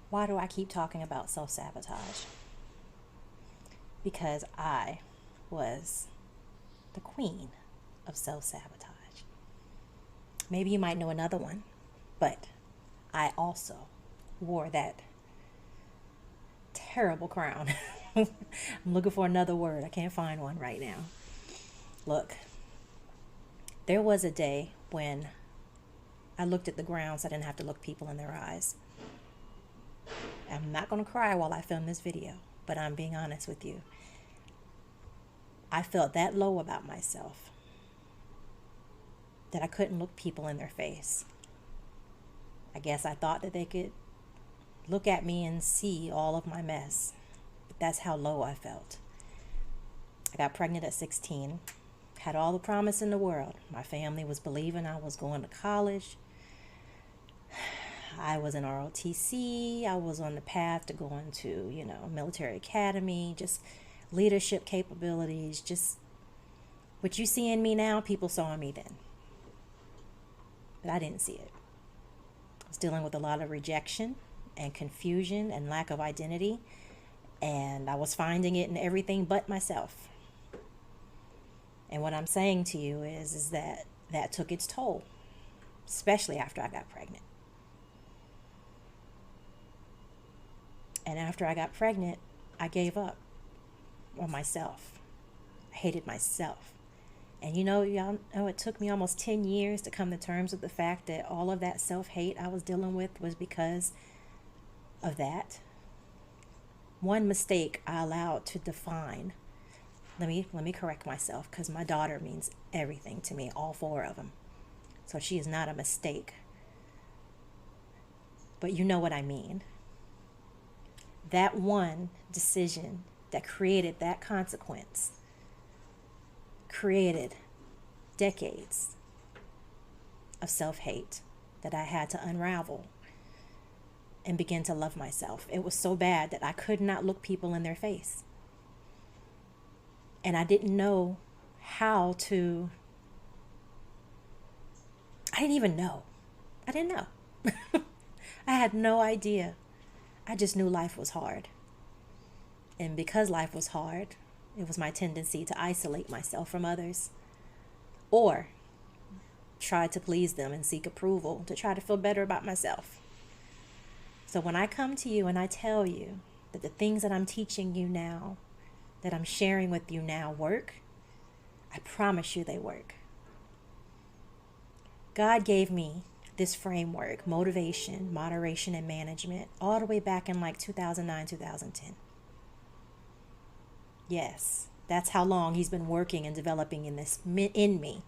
Why do I keep talking about self-sabotage? Because I was the queen of self-sabotage. Maybe you might know another one, but I also wore that terrible crown. I'm looking for another word. I can't find one right now. Look, there was a day when I looked at the ground so I didn't have to look people in their eyes. I'm not going to cry while I film this video, but I'm being honest with you. I felt that low about myself that I couldn't look people in their face. I guess I thought that they could look at me and see all of my mess. But that's how low I felt. I got pregnant at 16, had all the promise in the world. My family was believing I was going to college. I was in ROTC. I was on the path to going to, military academy, just leadership capabilities, just what you see in me now, people saw in me then. But I didn't see it. I was dealing with a lot of rejection and confusion and lack of identity, and I was finding it in everything but myself. And what I'm saying to you is that took its toll, especially after I got pregnant. And after I got pregnant, I gave up on myself. I hated myself. And y'all know it took me almost 10 years to come to terms with the fact that all of that self-hate I was dealing with was because of that. One mistake I allowed to define. Let me correct myself, because my daughter means everything to me, all four of them. So she is not a mistake. But you know what I mean. That one decision that created that consequence created decades of self-hate that I had to unravel and begin to love myself. It was so bad that I could not look people in their face. And I didn't know how to, I didn't even know. I didn't know. I had no idea. I just knew life was hard. And because life was hard, it was my tendency to isolate myself from others or try to please them and seek approval to try to feel better about myself. So when I come to you and I tell you that the things that I'm teaching you now, that I'm sharing with you now work, I promise you they work. God gave me this framework, motivation, moderation, and management, all the way back in like 2009, 2010. Yes, that's how long he's been working and developing in me.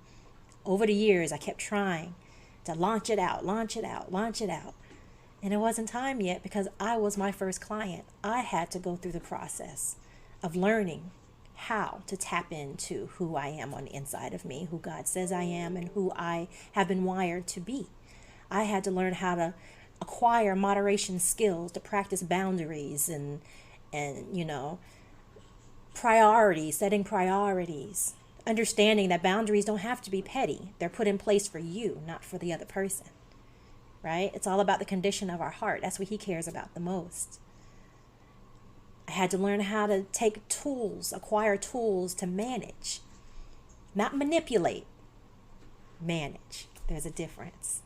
Over the years, I kept trying to launch it out. And it wasn't time yet because I was my first client. I had to go through the process of learning how to tap into who I am on the inside of me, who God says I am, and who I have been wired to be. I had to learn how to acquire moderation skills, to practice boundaries and priorities, setting priorities, understanding that boundaries don't have to be petty. They're put in place for you, not for the other person, right? It's all about the condition of our heart. That's what he cares about the most. I had to learn how to take tools, acquire tools to manage, not manipulate, manage. There's a difference.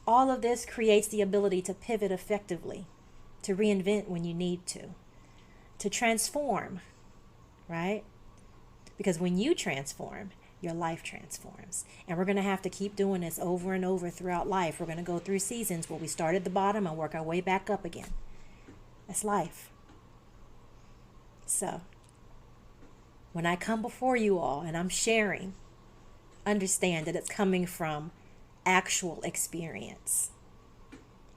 All of this creates the ability to pivot effectively, to reinvent when you need to transform, right? Because when you transform, your life transforms. And we're going to have to keep doing this over and over throughout life. We're going to go through seasons where we start at the bottom and work our way back up again. That's life. So, when I come before you all and I'm sharing, understand that it's coming from actual experience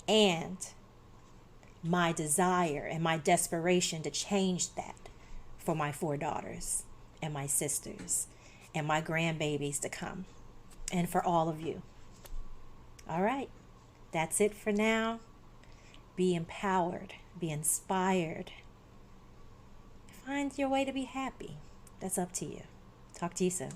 and my desire and my desperation to change that for my 4 daughters and my sisters and my grandbabies to come, and for all of you. All right, that's it for now. Be empowered, be inspired. Find your way to be happy. That's up to you. Talk to you soon.